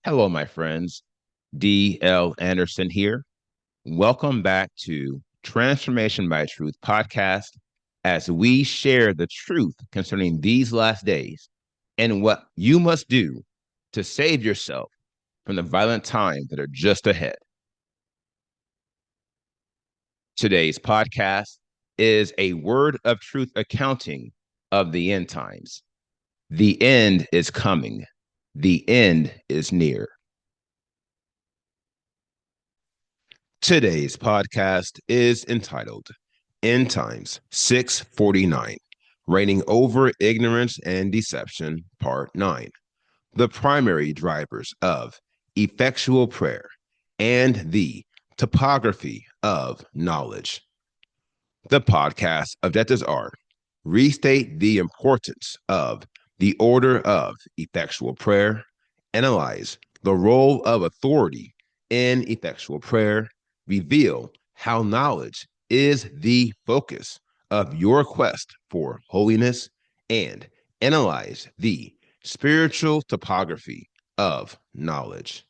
Hello, my friends. D.L. Anderson here. Welcome back to Transformation by Truth podcast as we share the truth concerning these last days and what you must do to save yourself from the violent times that are just ahead. Today's podcast is a word of truth accounting of the end times. The end is coming. The end is near. Today's podcast is entitled End Times 649, Reigning Over Ignorance and Deception, Part 9. The primary drivers of effectual prayer and the topography of knowledge. The podcast objectives are restate the importance of the order of effectual prayer, analyze the role of authority in effectual prayer, reveal how knowledge is the focus of your quest for holiness, and analyze the spiritual topography of knowledge.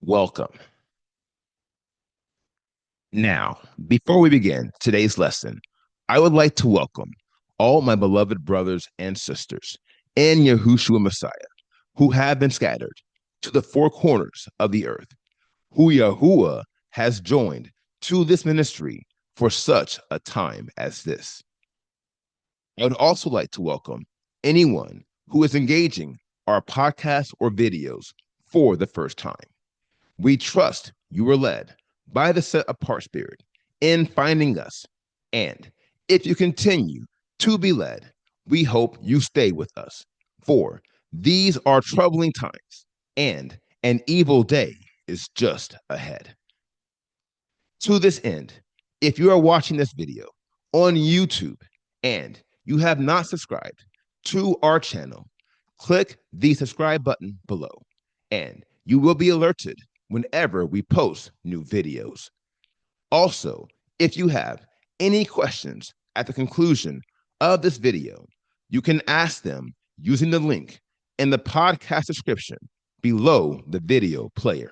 Welcome. Now, before we begin today's lesson, I would like to welcome all my beloved brothers and sisters in Yahushua Messiah who have been scattered to the four corners of the earth, who Yahuwah has joined to this ministry for such a time as this. I would also like to welcome anyone who is engaging our podcasts or videos for the first time. We trust you were led by the set apart spirit in finding us. And if you continue to be led, we hope you stay with us. For these are troubling times, and an evil day is just ahead. To this end, if you are watching this video on YouTube and you have not subscribed to our channel, click the subscribe button below, and you will be alerted whenever we post new videos. Also, if you have any questions at the conclusion of this video, you can ask them using the link in the podcast description below the video player.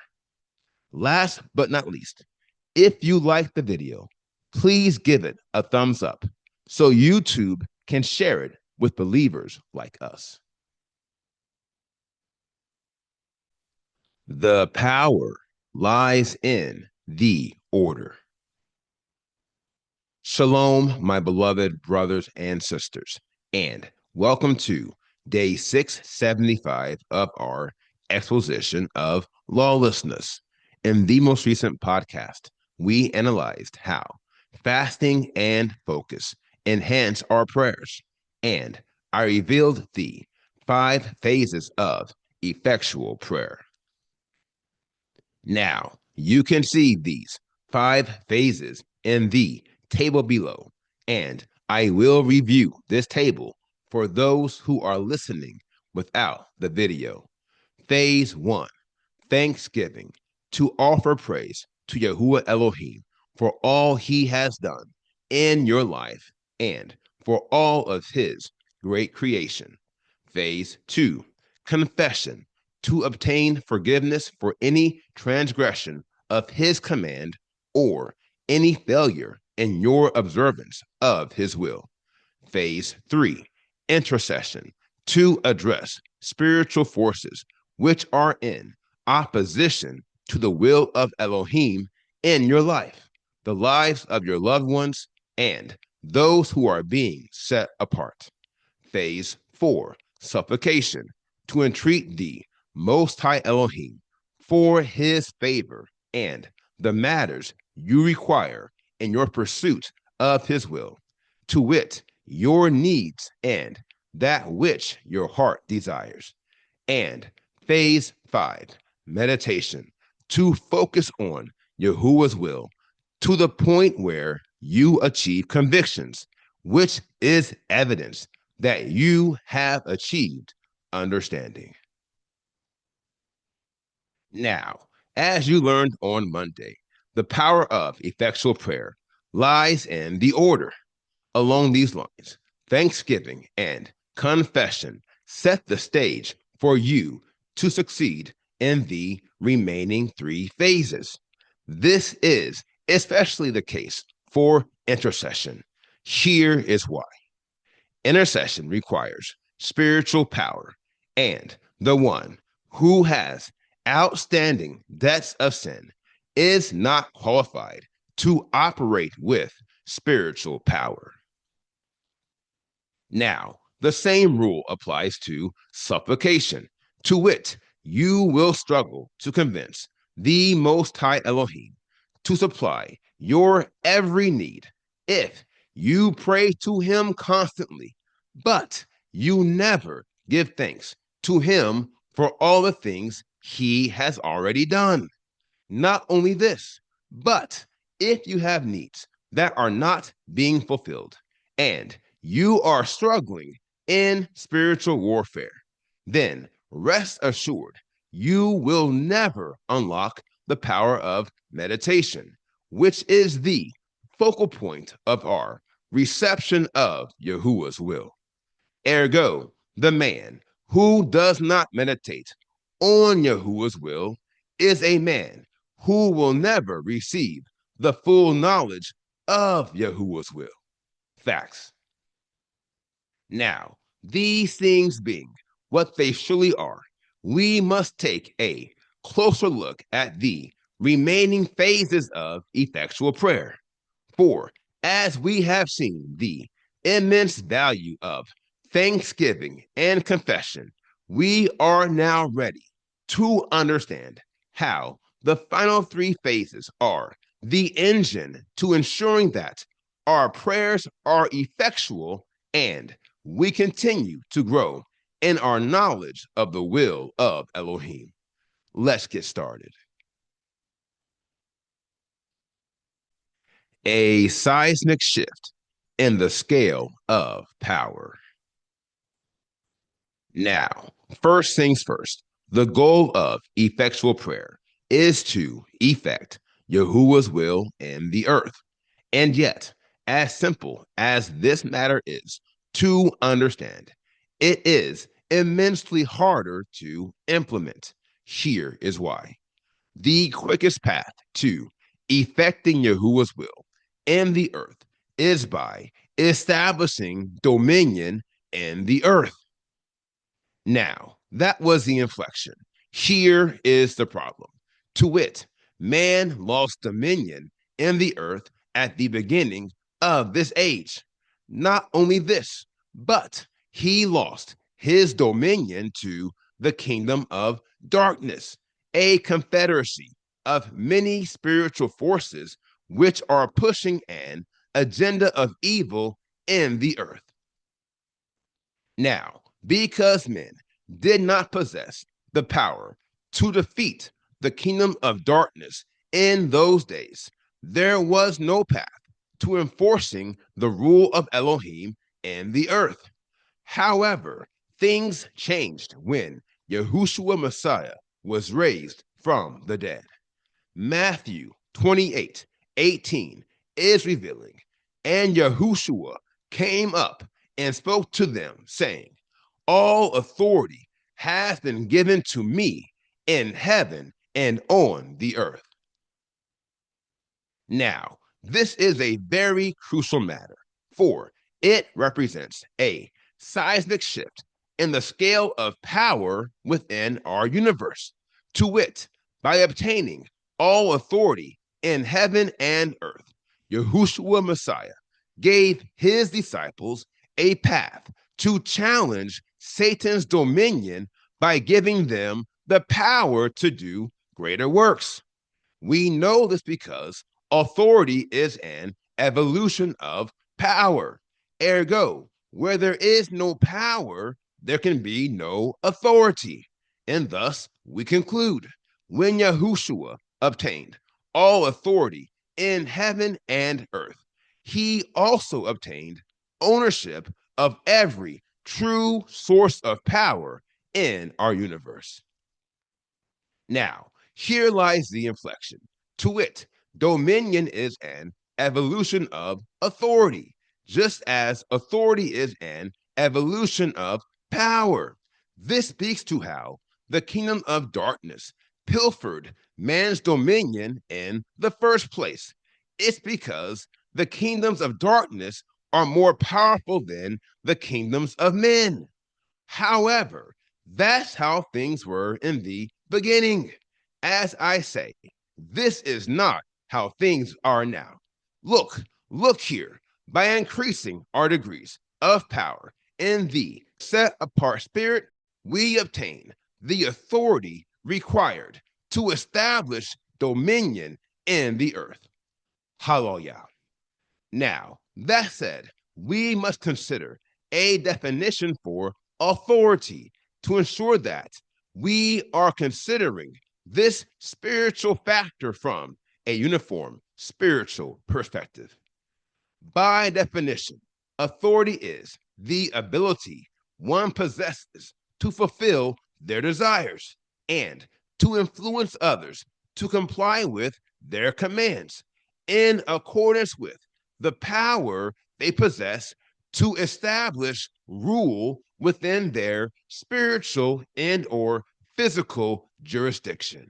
Last but not least, if you like the video, please give it a thumbs up so YouTube can share it with believers like us. The power lies in the order. Shalom, my beloved brothers and sisters, and welcome to day 675 of our exposition of lawlessness. In the most recent podcast, we analyzed how fasting and focus enhance our prayers, and I revealed the 5 phases of effectual prayer. Now, you can see these 5 phases in the table below, and I will review this table for those who are listening without the video. Phase 1, Thanksgiving, to offer praise to Yahuwah Elohim for all he has done in your life and for all of his great creation. Phase 2, Confession, to obtain forgiveness for any transgression of his command or any failure in your observance of his will. Phase 3, Intercession, to address spiritual forces which are in opposition to the will of Elohim in your life, the lives of your loved ones, and those who are being set apart. Phase 4, Supplication, to entreat the Most High Elohim for his favor and the matters you require in your pursuit of his will, to wit, your needs and that which your heart desires. And phase 5, meditation, to focus on Yahuwah's will to the point where you achieve convictions, which is evidence that you have achieved understanding. Now, as you learned on Monday, the power of effectual prayer lies in the order. Along these lines, thanksgiving and confession set the stage for you to succeed in the remaining three phases. This is especially the case for intercession. Here is why. Intercession requires spiritual power, and the one who has outstanding debts of sin is not qualified to operate with spiritual power. Now, the same rule applies to supplication. To wit, you will struggle to convince the Most High Elohim to supply your every need if you pray to him constantly, but you never give thanks to him for all the things he has already done. Not only this, but if you have needs that are not being fulfilled and you are struggling in spiritual warfare, then rest assured you will never unlock the power of meditation, which is the focal point of our reception of Yahuwah's will. Ergo, the man who does not meditate on Yahuwah's will is a man who will never receive the full knowledge of Yahuwah's will. Facts. Now, these things being what they surely are, we must take a closer look at the remaining phases of effectual prayer. For as we have seen the immense value of thanksgiving and confession, we are now ready to understand how the final three phases are the engine to ensuring that our prayers are effectual and we continue to grow in our knowledge of the will of Elohim. Let's get started. A seismic shift in the scale of power. Now, first things first, the goal of effectual prayer is to effect Yahuwah's will in the earth. And yet, as simple as this matter is to understand, it is immensely harder to implement. Here is why. The quickest path to effecting Yahuwah's will in the earth is by establishing dominion in the earth. Now, that was the inflection. Here is the problem. To wit, man lost dominion in the earth at the beginning of this age. Not only this, but he lost his dominion to the kingdom of darkness, a confederacy of many spiritual forces which are pushing an agenda of evil in the earth. Now, because men did not possess the power to defeat the kingdom of darkness in those days, there was no path to enforcing the rule of Elohim in the earth. However, things changed when Yahushua Messiah was raised from the dead. Matthew 28:18 is revealing, and Yahushua came up and spoke to them, saying, all authority has been given to me in heaven and on the earth. Now, this is a very crucial matter, for it represents a seismic shift in the scale of power within our universe. To wit, by obtaining all authority in heaven and earth, Yahushua Messiah gave his disciples a path to challenge Satan's dominion by giving them the power to do greater works. We know this because authority is an evolution of power. Ergo, where there is no power, there can be no authority. And thus, we conclude, when Yahushua obtained all authority in heaven and earth, he also obtained ownership of every true source of power in our universe. Now, here lies the inflection. To wit, dominion is an evolution of authority, just as authority is an evolution of power. This speaks to how the kingdom of darkness pilfered man's dominion in the first place. It's because the kingdoms of darkness are more powerful than the kingdoms of men. However, that's how things were in the beginning. As I say, this is not how things are now. Look, look here. By increasing our degrees of power in the set apart spirit, we obtain the authority required to establish dominion in the earth. Hallelujah. Now, that said, we must consider a definition for authority to ensure that we are considering this spiritual factor from a uniform spiritual perspective. By definition, authority is the ability one possesses to fulfill their desires and to influence others to comply with their commands in accordance with the power they possess to establish rule within their spiritual and or physical jurisdiction.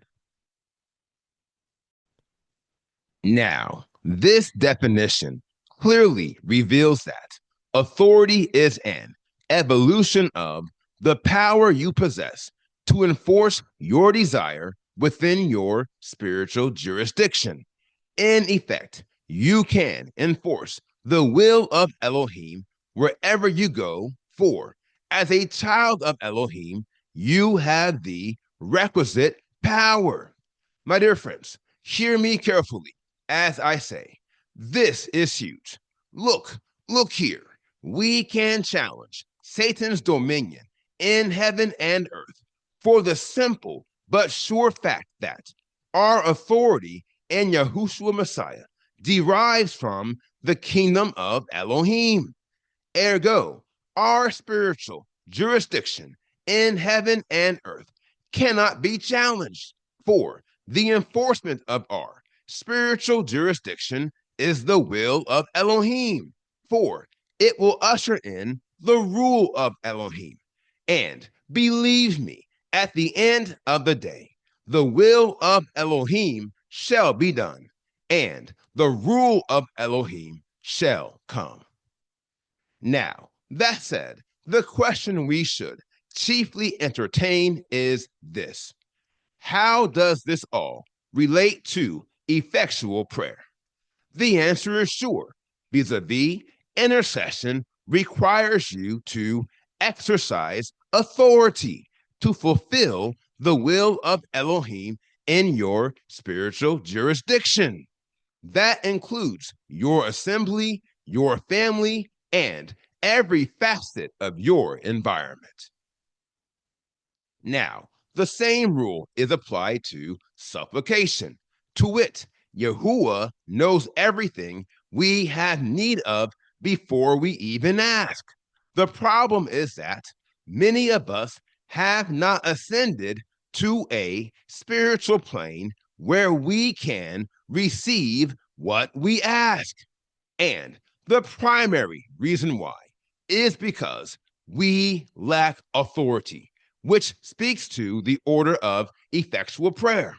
Now, this definition clearly reveals that authority is an evolution of the power you possess to enforce your desire within your spiritual jurisdiction. In effect, you can enforce the will of Elohim wherever you go, for as a child of Elohim, you have the requisite power. My dear friends, hear me carefully as I say, this is huge. Look, look here. We can challenge Satan's dominion in heaven and earth for the simple but sure fact that our authority in Yahushua Messiah derives from the kingdom of Elohim. Ergo, our spiritual jurisdiction in heaven and earth cannot be challenged, for the enforcement of our spiritual jurisdiction is the will of Elohim, for it will usher in the rule of Elohim. And believe me, at the end of the day, the will of Elohim shall be done, and the rule of Elohim shall come. Now, that said, the question we should chiefly entertain is this: how does this all relate to effectual prayer? The answer is sure. Vis-a-vis, intercession requires you to exercise authority to fulfill the will of Elohim in your spiritual jurisdiction. That includes your assembly, your family, and every facet of your environment. Now, the same rule is applied to supplication. To wit, Yahuwah knows everything we have need of before we even ask. The problem is that many of us have not ascended to a spiritual plane where we can receive what we ask. And the primary reason why is because we lack authority, which speaks to the order of effectual prayer.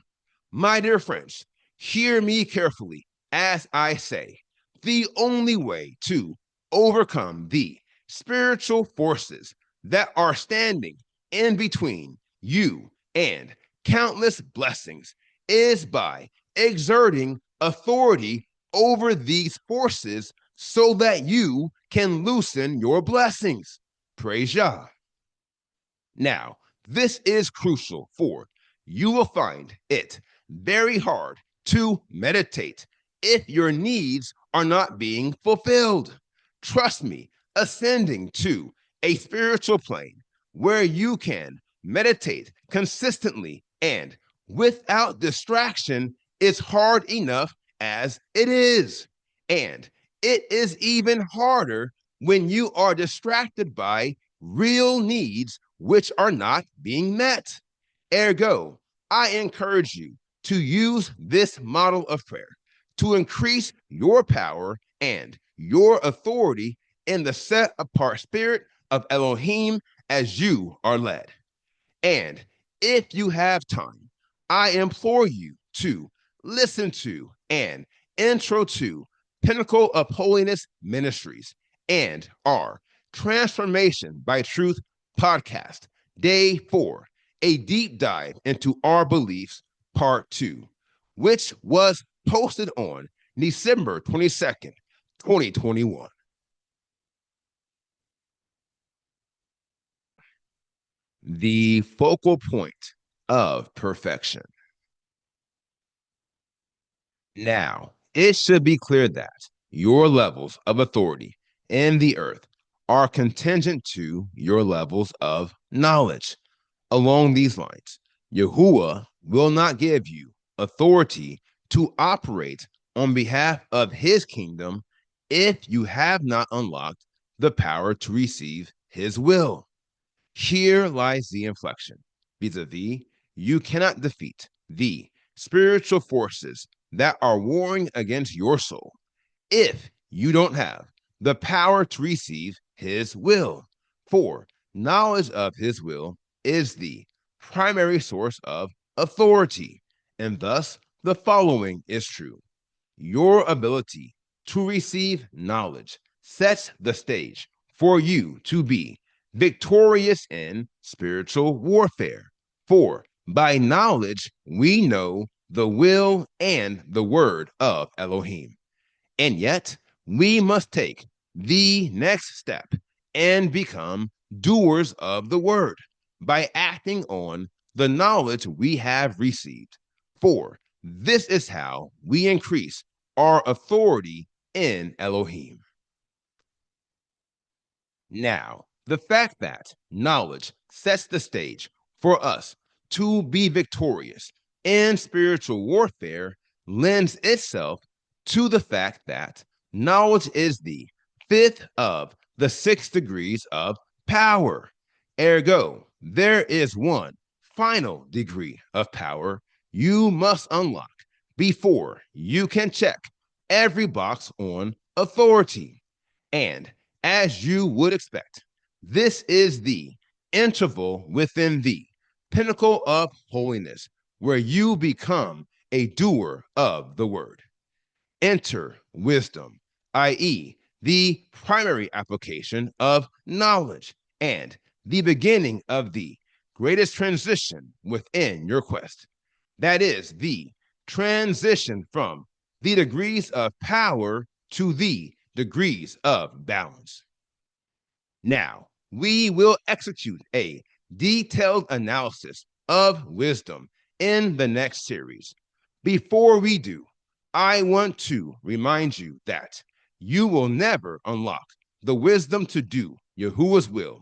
My dear friends, hear me carefully as I say, the only way to overcome the spiritual forces that are standing in between you and countless blessings is by exerting authority over these forces so that you can loosen your blessings. Praise Yah. Now, this is crucial, for you will find it very hard to meditate if your needs are not being fulfilled. Trust me, ascending to a spiritual plane where you can meditate consistently and without distraction is hard enough as it is. And it is even harder when you are distracted by real needs which are not being met. Ergo, I encourage you to use this model of prayer to increase your power and your authority in the set apart spirit of Elohim as you are led. And if you have time, I implore you to listen to an intro to Pinnacle of Holiness Ministries and our Transformation by Truth podcast, day 4, a deep dive into our beliefs, part 2, which was posted on December 22nd, 2021. The focal point of perfection. Now, it should be clear that your levels of authority in the earth are contingent to your levels of knowledge. Along these lines, Yahuwah will not give you authority to operate on behalf of his kingdom if you have not unlocked the power to receive his will. Here lies the inflection vis-a-vis, you cannot defeat the spiritual forces that are warring against your soul if you don't have the power to receive his will. For knowledge of his will is the primary source of authority, and thus the following is true. Your ability to receive knowledge sets the stage for you to be victorious in spiritual warfare. For by knowledge we know the will and the word of Elohim. And yet we must take the next step and become doers of the word by acting on the knowledge we have received. For this is how we increase our authority in Elohim. Now, the fact that knowledge sets the stage for us to be victorious in spiritual warfare lends itself to the fact that knowledge is the fifth of the 6 degrees of power. Ergo, there is one final degree of power you must unlock before you can check every box on authority. And as you would expect, this is the interval within the pinnacle of holiness where you become a doer of the word. Enter wisdom, i.e., the primary application of knowledge and the beginning of the greatest transition within your quest. That is the transition from the degrees of power to the degrees of balance. Now, we will execute a detailed analysis of wisdom in the next series. Before we do, I want to remind you that you will never unlock the wisdom to do Yahuwah's will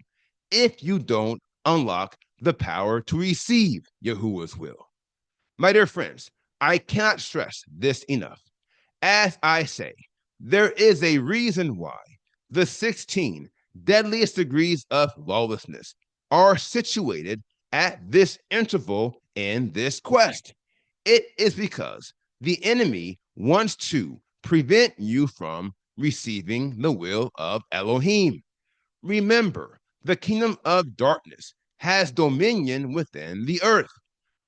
if you don't unlock the power to receive Yahuwah's will. My dear friends, I cannot stress this enough. As I say, there is a reason why the 16 deadliest degrees of lawlessness are situated at this interval in this quest. It is because the enemy wants to prevent you from receiving the will of Elohim. Remember, the kingdom of darkness has dominion within the earth.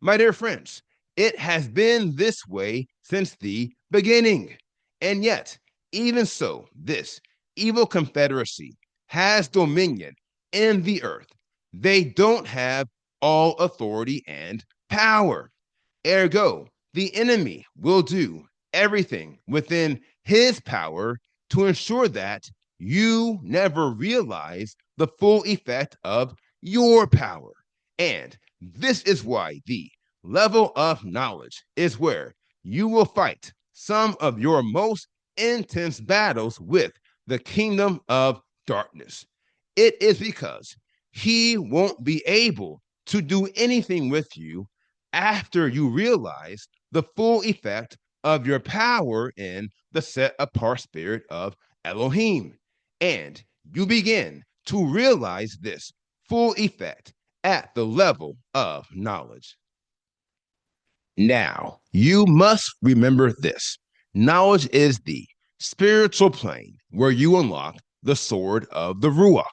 My dear friends, it has been this way since the beginning. And yet, even so, this evil confederacy has dominion in the earth. They don't have all authority and power. Ergo, the enemy will do everything within his power to ensure that you never realize the full effect of your power. And this is why the level of knowledge is where you will fight some of your most intense battles with the kingdom of darkness. It is because he won't be able to do anything with you after you realize the full effect of your power in the set apart spirit of Elohim. And you begin to realize this full effect at the level of knowledge. Now, you must remember this. Knowledge is the spiritual plane where you unlock the sword of the Ruach.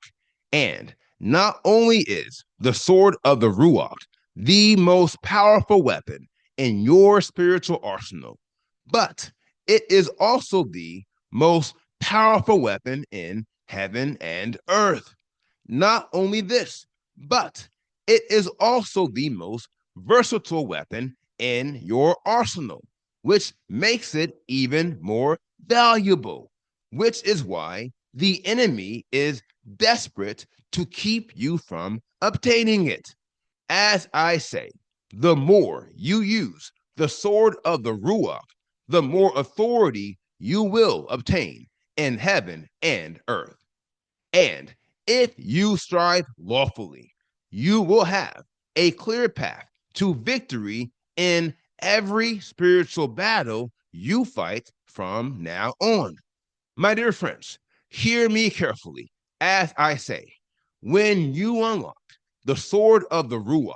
And Not only is the sword of the Ruach the most powerful weapon in your spiritual arsenal, but it is also the most powerful weapon in heaven and earth. Not only this, but it is also the most versatile weapon in your arsenal, which makes it even more valuable, which is why the enemy is desperate to keep you from obtaining it. As I say, the more you use the sword of the Ruach, the more authority you will obtain in heaven and earth. And if you strive lawfully, you will have a clear path to victory in every spiritual battle you fight from now on. My dear friends, hear me carefully as I say, when you unlock the sword of the Ruach,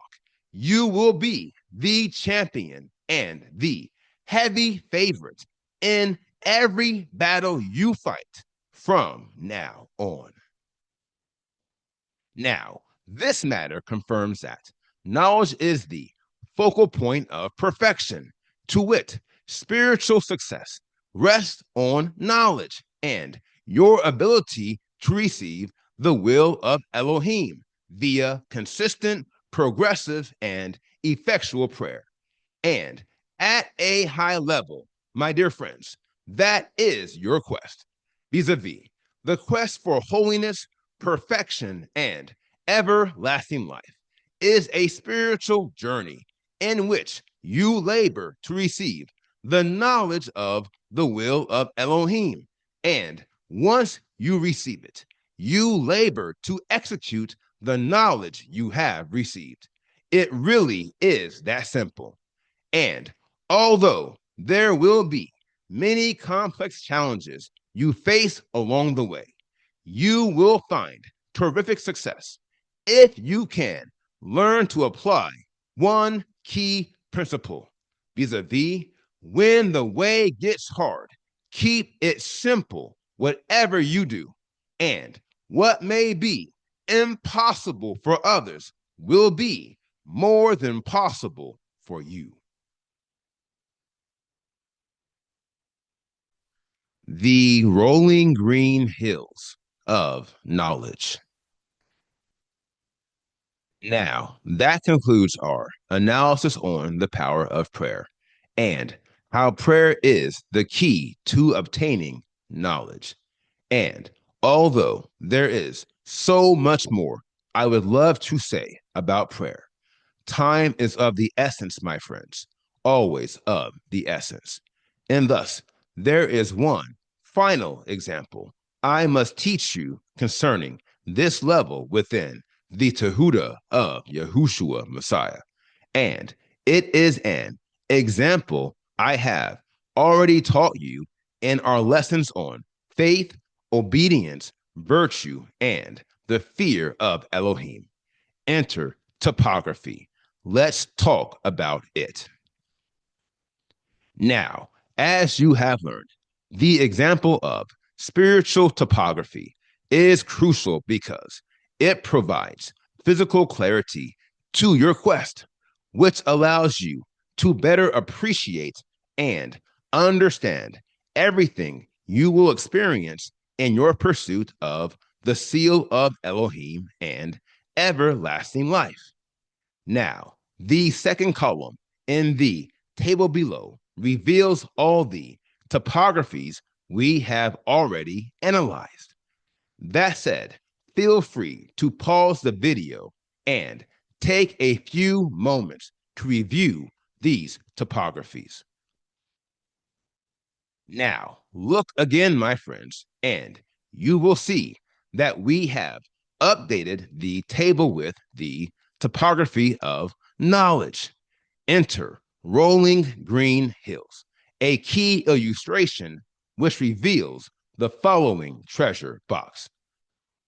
you will be the champion and the heavy favorite in every battle you fight from now on. Now, this matter confirms that knowledge is the focal point of perfection. To wit, spiritual success rests on knowledge and your ability to receive the will of Elohim via consistent, progressive, and effectual prayer. And at a high level, my dear friends, that is your quest vis a vis the quest for holiness, perfection, and everlasting life is a spiritual journey in which you labor to receive the knowledge of the will of Elohim. And once you receive it, you labor to execute the knowledge you have received. It really is that simple. And although there will be many complex challenges you face along the way, you will find terrific success if you can learn to apply one key principle vis a vis when the way gets hard. Keep it simple, whatever you do. And what may be impossible for others will be more than possible for you. The rolling green hills of knowledge. Now, that concludes our analysis on the power of prayer and how prayer is the key to obtaining knowledge. And although there is so much more I would love to say about prayer, time is of the essence, my friends, always of the essence. And thus, there is one final example I must teach you concerning this level within the Tehuda of Yahushua Messiah. And it is an example I have already taught you in our lessons on faith, obedience, virtue, and the fear of Elohim. Enter topography. Let's talk about it. Now, as you have learned, the example of spiritual topography is crucial because it provides physical clarity to your quest, which allows you to better appreciate and understand everything you will experience in your pursuit of the seal of Elohim and everlasting life. Now, the second column in the table below reveals all the topographies we have already analyzed. That said, feel free to pause the video and take a few moments to review these topographies. Now, look again, my friends, and you will see that we have updated the table with the topography of knowledge. Enter rolling green hills, a key illustration which reveals the following treasure box.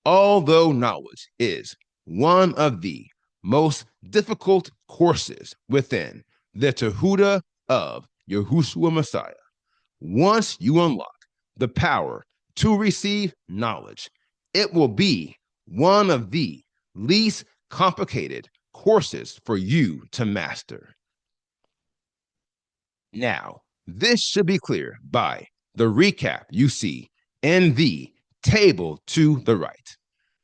Although knowledge is one of the most difficult courses within the Tehuda of Yahushua Messiah, once you unlock the power to receive knowledge, it will be one of the least complicated courses for you to master. Now, this should be clear by the recap you see in the table to the right.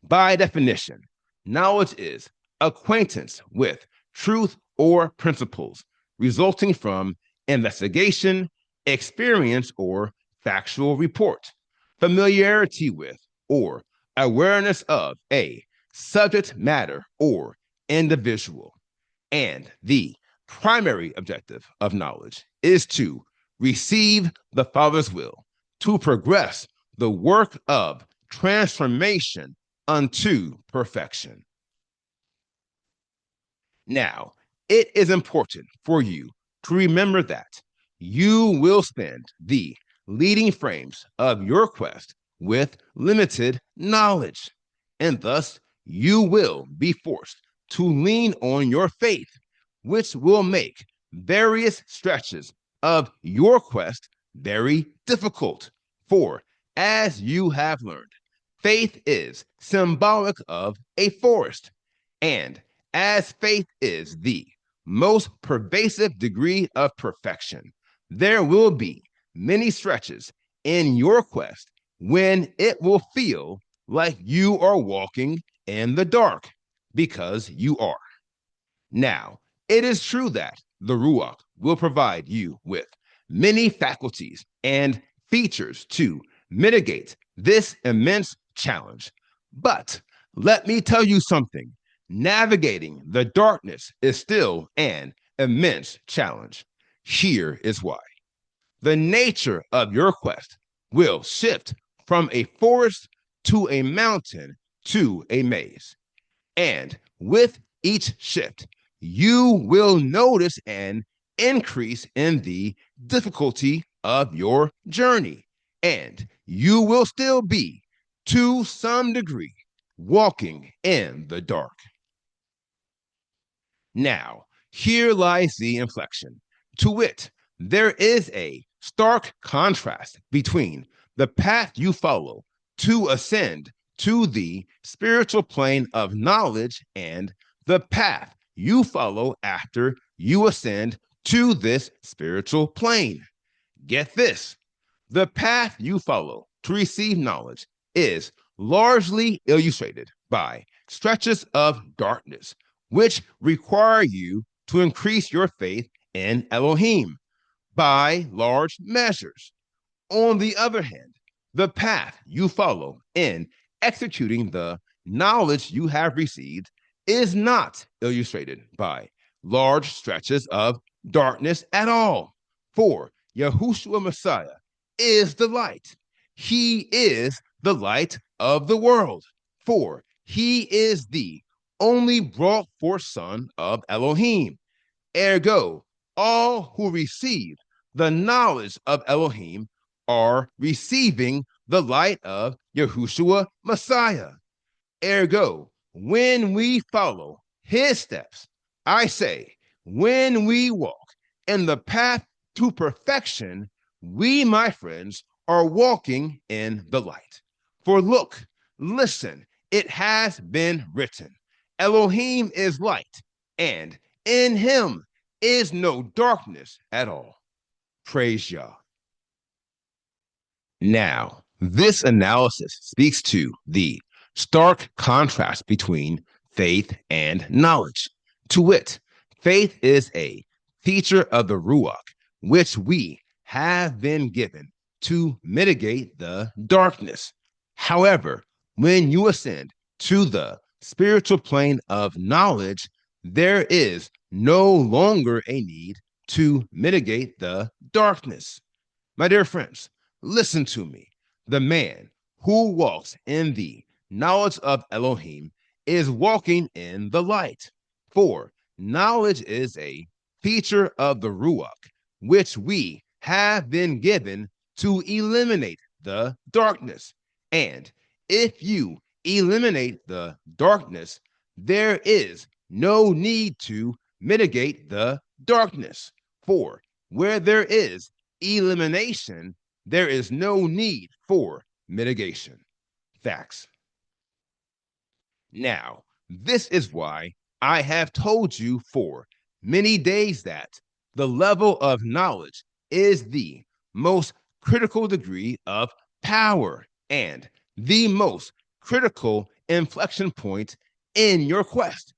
By definition, knowledge is acquaintance with truth or principles resulting from investigation, experience, or factual report, familiarity with, or awareness of a subject matter or individual. And the primary objective of knowledge is to receive the Father's will, to progress the work of transformation unto perfection. Now, it is important for you to remember that you will spend the leading frames of your quest with limited knowledge, and thus you will be forced to lean on your faith, which will make various stretches of your quest very difficult. For as you have learned, faith is symbolic of a forest, and as faith is the most pervasive degree of perfection, there will be many stretches in your quest when it will feel like you are walking in the dark, because you are. Now, it is true that the Ruach will provide you with many faculties and features to mitigate this immense challenge. But let me tell you something: navigating the darkness is still an immense challenge. Here is why. The nature of your quest will shift from a forest to a mountain to a maze. And with each shift, you will notice an increase in the difficulty of your journey. And you will still be, to some degree, walking in the dark. Now, here lies the inflection. To wit, there is a stark contrast between the path you follow to ascend to the spiritual plane of knowledge and the path you follow after you ascend to this spiritual plane. Get this: the path you follow to receive knowledge is largely illustrated by stretches of darkness, which require you to increase your faith in Elohim by large measures. On the other hand, the path you follow in executing the knowledge you have received is not illustrated by large stretches of darkness at all. For Yahushua Messiah is the light. He is the light of the world. For he is the only brought forth Son of Elohim. Ergo, all who receive the knowledge of Elohim are receiving the light of Yahushua Messiah. Ergo, when we follow his steps, I say, when we walk in the path to perfection, we, my friends, are walking in the light. For look, listen, it has been written, Elohim is light, and in him is no darkness at all. Praise Yah. Now, this analysis speaks to the stark contrast between faith and knowledge. To wit, faith is a feature of the Ruach, which we have been given to mitigate the darkness. However, when you ascend to the spiritual plane of knowledge, there is no longer a need to mitigate the darkness. My dear friends, listen to me. The man who walks in the knowledge of Elohim is walking in the light. For knowledge is a feature of the Ruach, which we have been given to eliminate the darkness. And if you eliminate the darkness, there is no need to mitigate the darkness. For where there is elimination, there is no need for mitigation. Facts. Now, This is why I have told you for many days that the level of knowledge is the most critical degree of power and the most critical inflection point in your quest.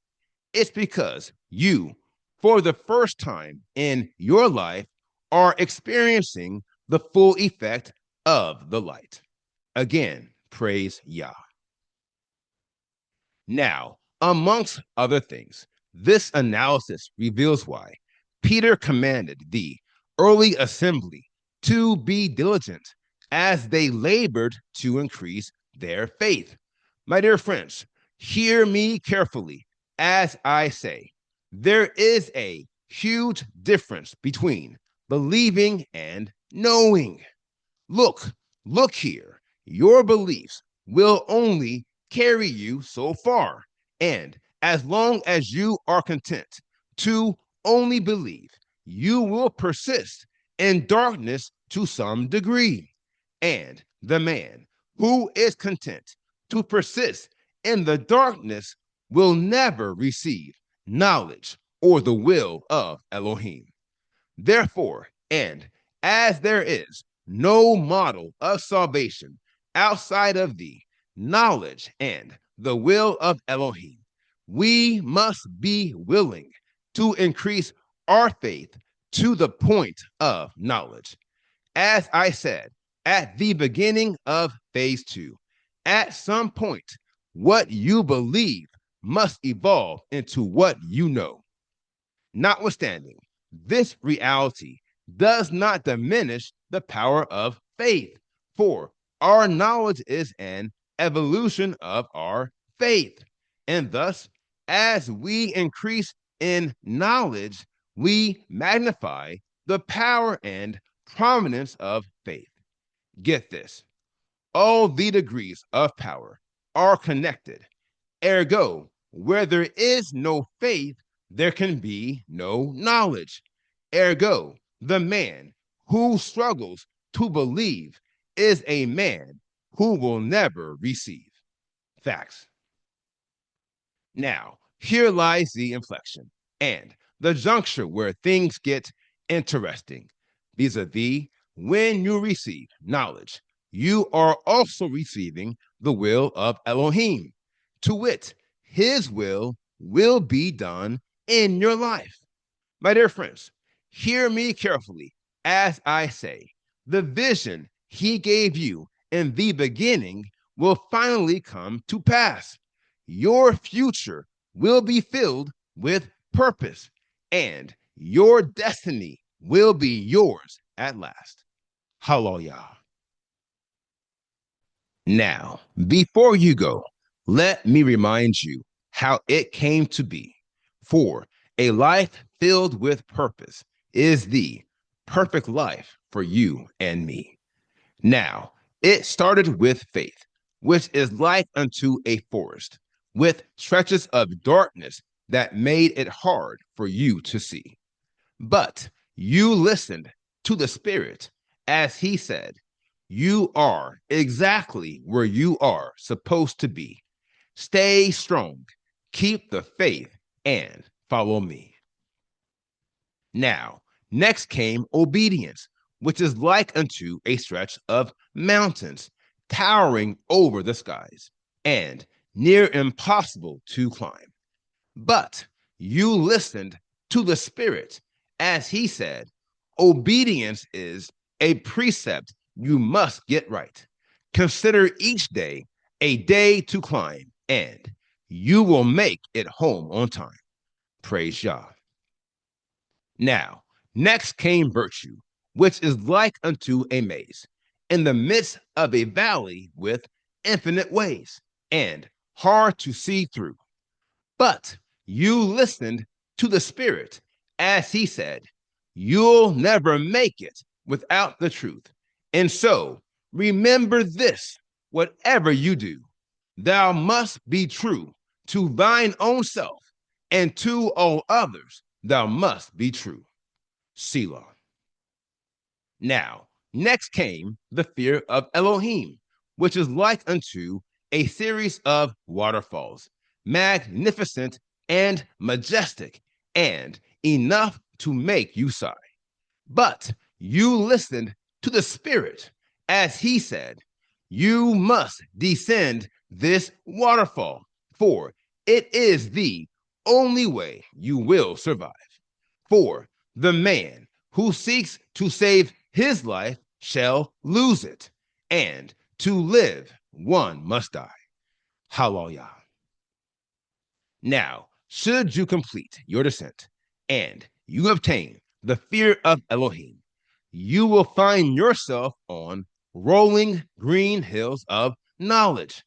It's because you, for the first time in your life, are experiencing the full effect of the light. Again, praise Yah. Now, amongst other things, this analysis reveals why Peter commanded the early assembly to be diligent as they labored to increase their faith. My dear friends, hear me carefully as I say, there is a huge difference between believing and knowing. Look, look here. Your beliefs will only carry you so far. And as long as you are content to only believe, you will persist in darkness to some degree. And the man who is content to persist in the darkness will never receive knowledge or the will of Elohim. Therefore, and as there is no model of salvation outside of the knowledge and the will of Elohim, we must be willing to increase our faith to the point of knowledge. As I said at the beginning of phase 2, at some point, what you believe must evolve into what you know. Notwithstanding, this reality does not diminish the power of faith, for our knowledge is an evolution of our faith. And thus, as we increase in knowledge, we magnify the power and prominence of faith. Get this, all the degrees of power are connected. Ergo, where there is no faith, there can be no knowledge. Ergo, the man who struggles to believe is a man who will never receive. Facts. Now, here lies the inflection and the juncture where things get interesting. Vis-a-vis, when you receive knowledge, you are also receiving the will of Elohim. To wit, his will be done in your life. My dear friends, hear me carefully as I say, the vision he gave you in the beginning will finally come to pass. Your future will be filled with purpose, and your destiny will be yours at last. Hallelujah. Now, before you go, let me remind you how it came to be. For a life filled with purpose is the perfect life for you and me. Now, it started with faith, which is like unto a forest, with stretches of darkness that made it hard for you to see. But you listened to the Spirit as he said, you are exactly where you are supposed to be. Stay strong, keep the faith, and follow me. Now, next came obedience, which is like unto a stretch of mountains towering over the skies and near impossible to climb. But you listened to the Spirit as he said, obedience is a precept you must get right. Consider each day a day to climb, and you will make it home on time. Praise Yah. Now, next came virtue, which is like unto a maze, in the midst of a valley with infinite ways, and hard to see through. But you listened to the Spirit as he said, you'll never make it without the truth. And so remember this, whatever you do, thou must be true to thine own self, and to all others thou must be true. Selah. Now, next came the fear of Elohim, which is like unto a series of waterfalls magnificent and majestic, and enough to make you sigh. But you listened to the Spirit as he said, you must descend this waterfall, for it is the only way you will survive. For the man who seeks to save his life shall lose it, and to live one must die. Hallelujah. Now, should you complete your descent and you obtain the fear of Elohim, you will find yourself on rolling green hills of knowledge,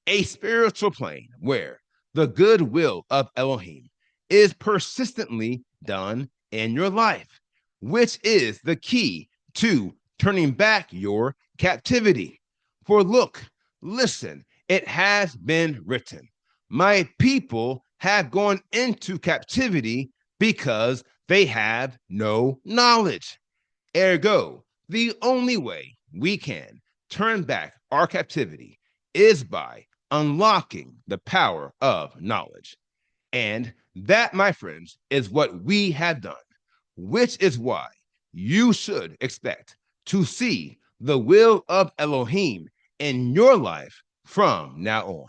a spiritual plane where the goodwill of Elohim is persistently done in your life, which is the key to turning back your captivity. For look, listen, it has been written, my people have gone into captivity because they have no knowledge. Ergo, the only way we can turn back our captivity is by unlocking the power of knowledge. And that, my friends, is what we have done, which is why you should expect to see the will of Elohim in your life from now on.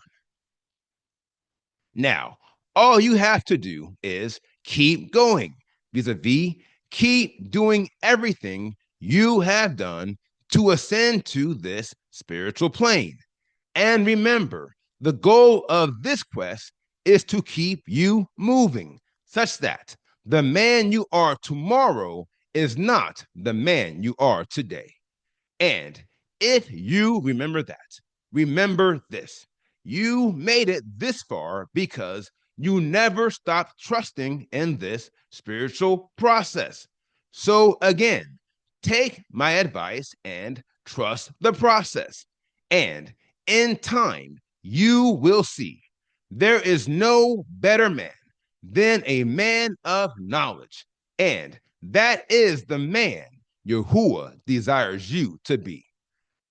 Now, all you have to do is keep going, vis-a-vis, keep doing everything you have done to ascend to this spiritual plane. And remember, the goal of this quest is to keep you moving, such that the man you are tomorrow is not the man you are today. And if you remember that, remember this: you made it this far because you never stopped trusting in this spiritual process. So, again, take my advice and trust the process. And in time, you will see there is no better man than a man of knowledge. And that is the man Yahuwah desires you to be.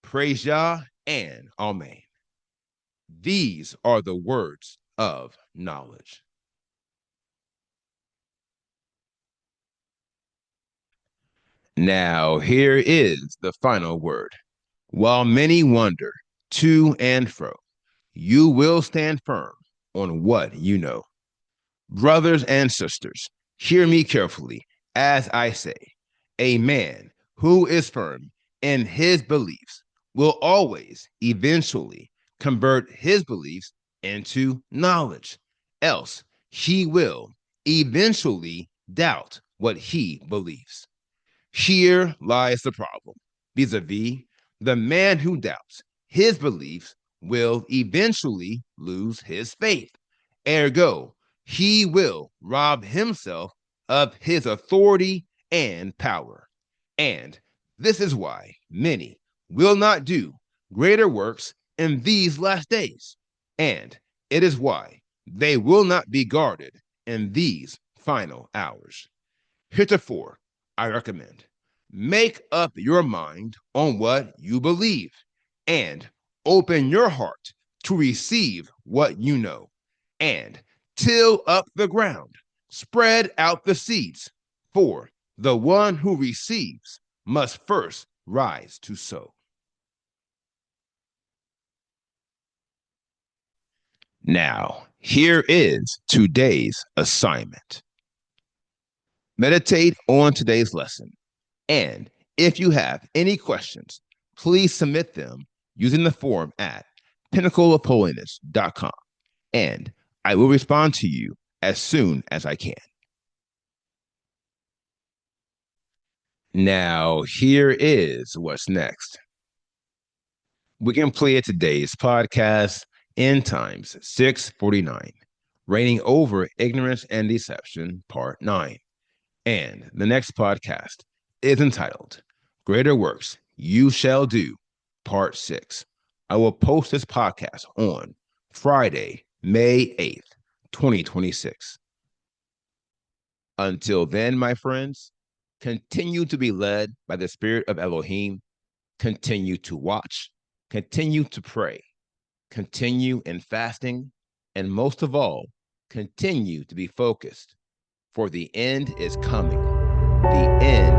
Praise Yah and Amen. These are the words of knowledge. Now, here is the final word. While many wander to and fro, you will stand firm on what you know. Brothers and sisters, hear me carefully as I say, a man who is firm in his beliefs will always eventually convert his beliefs into knowledge. Else, he will eventually doubt what he believes. Here lies the problem. Vis-a-vis, the man who doubts his beliefs will eventually lose his faith. Ergo, he will rob himself of his authority and power. And this is why many will not do greater works in these last days. And it is why they will not be guarded in these final hours. Heretofore, I recommend make up your mind on what you believe and open your heart to receive what you know, and till up the ground, spread out the seeds, for the one who receives must first rise to sow. Now, here is today's assignment. Meditate on today's lesson, and if you have any questions, please submit them using the form at pinnacleofholiness.com, and I will respond to you as soon as I can. Now, here is what's next. We can play today's podcast, End Times 649, Reigning Over Ignorance and Deception, Part 9. And the next podcast is entitled Greater Works You Shall Do, Part 6. I will post this podcast on Friday, May 8th, 2026. Until then, my friends, continue to be led by the Spirit of Elohim, continue to watch, continue to pray, continue in fasting, And most of all, continue to be focused, for the end is coming. The end